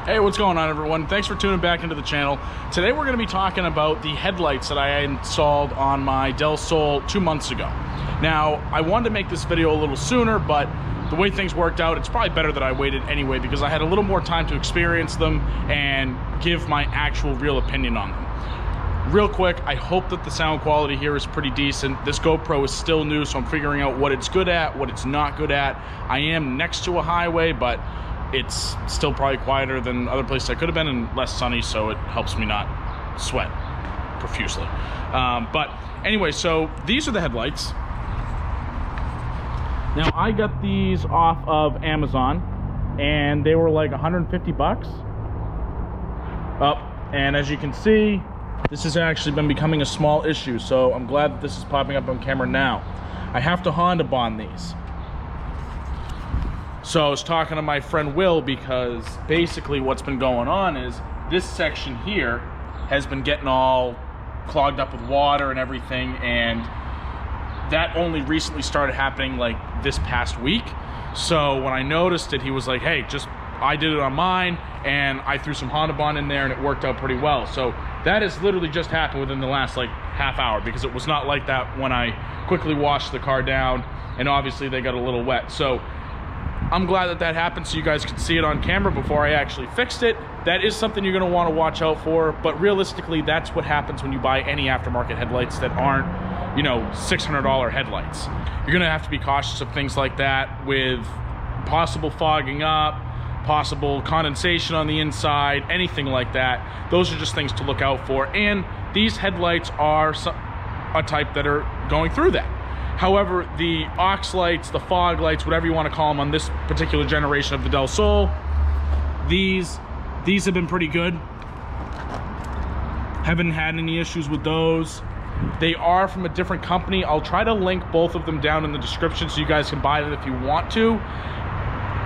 Hey, what's going on, everyone? Thanks for tuning back into the channel. Today we're going to be talking about the headlights that I installed on my Delsol 2 months ago. Now, I wanted to make this video a little sooner, but the way things worked out, it's probably better that I waited anyway because I had a little more time to experience them and give my actual real opinion on them. Real quick, I hope that the sound quality here is pretty decent. This GoPro is still new, so I'm figuring out what it's good at, what it's not good at. I am next to a highway, but it's still probably quieter than other places I could have been and less sunny, so it helps me not sweat profusely. But anyway, so these are the headlights. Now, I got these off of Amazon, and they were like 150 bucks. And as you can see, this has actually been becoming a small issue, so I'm glad that this is popping up on camera now. I have to Honda bond these. So I was talking to my friend Will because basically what's been going on is this section here has been getting all clogged up with water and everything, and that only recently started happening like this past week. So when I noticed it, he was like, hey, I did it on mine and I threw some Honda Bond in there and it worked out pretty well. So that has literally just happened within the last like half hour, because it was not like that when I quickly washed the car down, and obviously they got a little wet. So I'm glad that that happened so you guys could see it on camera before I actually fixed it. That is something you're going to want to watch out for, but realistically, that's what happens when you buy any aftermarket headlights that aren't, you know, $600 headlights. You're going to have to be cautious of things like that, with possible fogging up, possible condensation on the inside, anything like that. Those are just things to look out for, and these headlights are a type that are going through that. However, the aux lights, the fog lights, whatever you want to call them on this particular generation of the Delsol, these have been pretty good. Haven't had any issues with those. They are from a different company. I'll try to link both of them down in the description so you guys can buy them if you want to.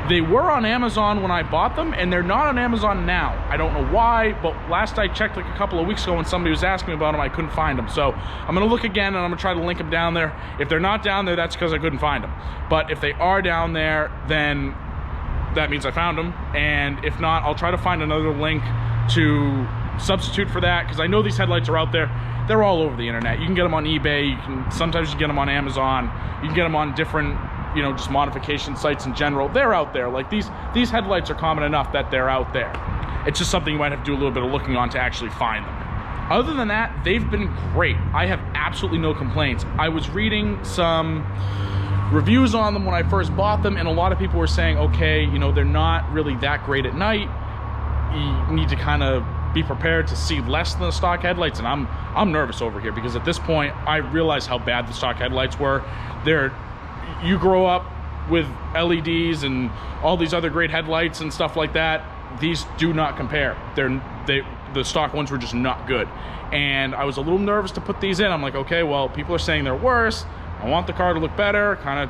They were on Amazon when I bought them, and they're not on Amazon now. I don't know why, but last I checked like a couple of weeks ago when somebody was asking me about them, I couldn't find them. So I'm gonna look again and I'm gonna try to link them down there. If they're not down there, that's because I couldn't find them. But if they are down there, then that means I found them. And if not, I'll try to find another link to substitute for that, because I know these headlights are out there. They're all over the internet. You can get them on eBay. Sometimes you get them on Amazon. You can get them on different, you know, just modification sites in general. They're out there. Like these headlights are common enough that they're out there. It's just something you might have to do a little bit of looking on to actually find them. Other than that, they've been great. I have absolutely no complaints. I was reading some reviews on them when I first bought them, and a lot of people were saying, okay, you know, they're not really that great at night. You need to kind of be prepared to see less than the stock headlights, and I'm nervous over here, because at this point I realize how bad the stock headlights were. You grow up with LEDs and all these other great headlights and stuff like that. These do not compare. The stock ones were just not good, and I was a little nervous to put these in. I'm like, okay, well, people are saying they're worse. I want the car to look better. Kind of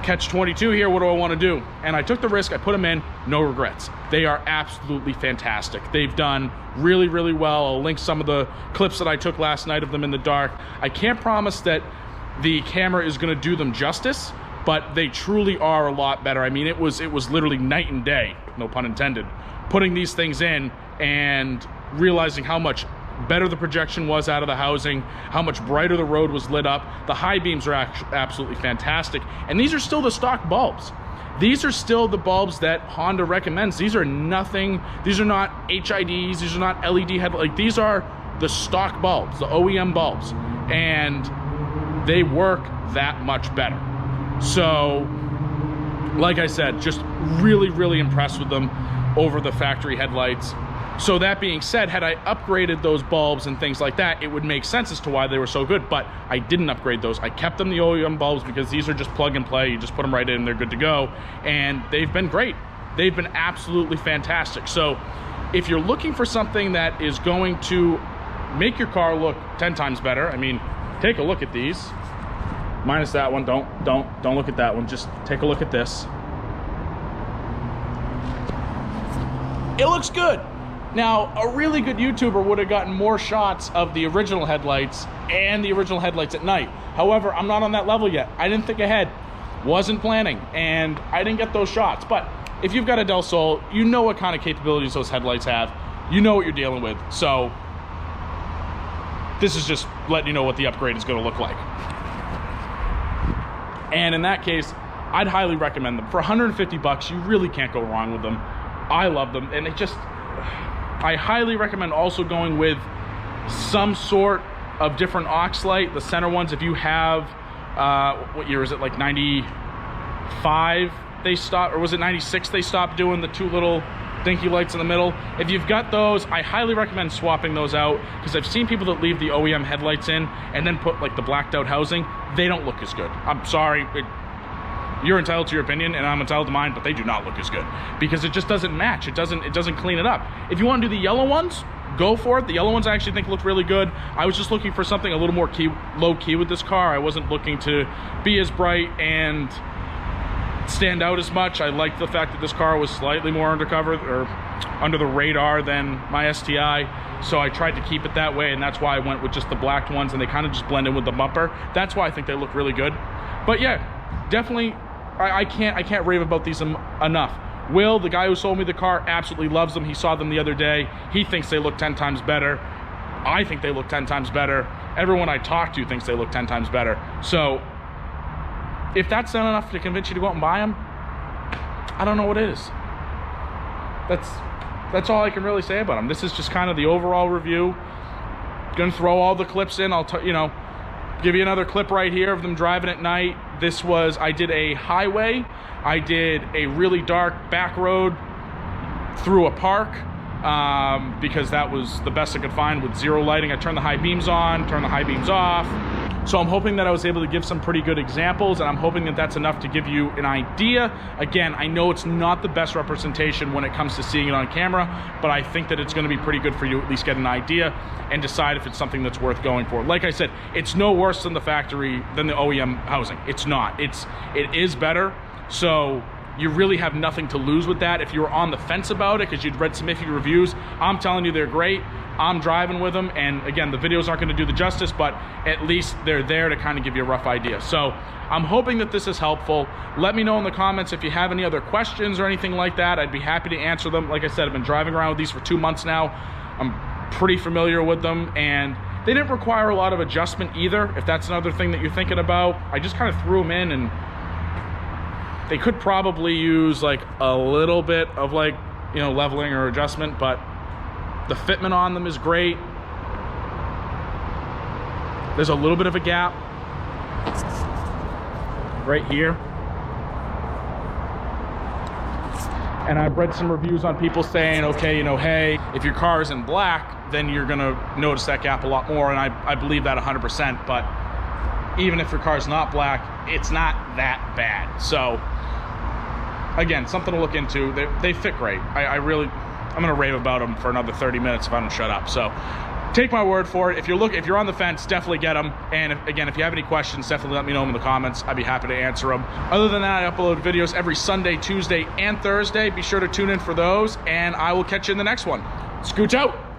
catch-22 here. What do I want to do? And I took the risk. I put them in. No regrets. They are absolutely fantastic. They've done really, really well. I'll link some of the clips that I took last night of them in the dark. I can't promise that the camera is going to do them justice, but they truly are a lot better. I mean, it was literally night and day, no pun intended, putting these things in and realizing how much better the projection was out of the housing, how much brighter the road was lit up. The high beams are absolutely fantastic, and these are still the stock bulbs. These are still the bulbs that Honda recommends. These are not HIDs, these are not LED headlights. Like, these are the stock bulbs, the OEM bulbs, and they work that much better. So, like I said, just really, really impressed with them over the factory headlights. So that being said, had I upgraded those bulbs and things like that, it would make sense as to why they were so good, but I didn't upgrade those. I kept them the OEM bulbs because these are just plug and play. You just put them right in and they're good to go, and they've been great. They've been absolutely fantastic. So if you're looking for something that is going to make your car look 10 times better, I mean, take a look at these. Minus that one. Don't look at that one. Just take a look at this. It looks good. Now, a really good YouTuber would have gotten more shots of the original headlights and the original headlights at night. However, I'm not on that level yet. I didn't think ahead, wasn't planning, and I didn't get those shots. But if you've got a Delsol, you know what kind of capabilities those headlights have. You know what you're dealing with. So this is just letting you know what the upgrade is going to look like. And in that case, I'd highly recommend them. For 150 bucks, you really can't go wrong with them. I love them, and I highly recommend also going with some sort of different aux light. The center ones, if you have, what year is it, like 95 they stopped, or was it 96 they stopped doing the two little dinky lights in the middle? If you've got those, I highly recommend swapping those out, because I've seen people that leave the OEM headlights in and then put like the blacked out housing. They don't look as good. I'm sorry. You're entitled to your opinion and I'm entitled to mine, but they do not look as good because it just doesn't match. It doesn't clean it up. If you want to do the yellow ones, go for it. The yellow ones I actually think look really good. I was just looking for something a little more low key with this car. I wasn't looking to be as bright and stand out as much. I liked the fact that this car was slightly more undercover or under the radar than my STI. So I tried to keep it that way, and that's why I went with just the blacked ones, and they kind of just blend in with the bumper. That's why I think they look really good. But yeah, definitely, I can't rave about these enough. Will, the guy who sold me the car, absolutely loves them. He saw them the other day. He thinks they look 10 times better. I think they look 10 times better. Everyone I talk to thinks they look 10 times better. So if that's not enough to convince you to go out and buy them, I don't know what is. That's all I can really say about them. This is just kind of the overall review. Gonna throw all the clips in. I'll give you another clip right here of them driving at night. I did a highway. I did a really dark back road through a park because that was the best I could find with zero lighting. I turned the high beams on, turned the high beams off. So I'm hoping that I was able to give some pretty good examples, and I'm hoping that that's enough to give you an idea. Again, I know it's not the best representation when it comes to seeing it on camera, but I think that it's gonna be pretty good for you to at least get an idea and decide if it's something that's worth going for. Like I said, it's no worse than the OEM housing. It's not. It is better. So you really have nothing to lose with that. If you were on the fence about it because you'd read some iffy reviews, I'm telling you they're great. I'm driving with them, and again, the videos aren't gonna do the justice, but at least they're there to kind of give you a rough idea. So I'm hoping that this is helpful. Let me know in the comments if you have any other questions or anything like that. I'd be happy to answer them. Like I said, I've been driving around with these for 2 months now. I'm pretty familiar with them, and they didn't require a lot of adjustment either, if that's another thing that you're thinking about. I just kind of threw them in, and they could probably use like a little bit of like, leveling or adjustment, but the fitment on them is great. There's a little bit of a gap right here. And I've read some reviews on people saying, okay, hey, if your car is in black, then you're gonna notice that gap a lot more. And I believe that 100%, but even if your car's not black, it's not that bad. So again, something to look into. They fit great. I'm gonna rave about them for another 30 minutes if I don't shut up. So take my word for it. If you're on the fence, definitely get them. And if you have any questions, definitely let me know them in the comments. I'd be happy to answer them. Other than that, I upload videos every Sunday, Tuesday, and Thursday. Be sure to tune in for those, and I will catch you in the next one. Scoot out.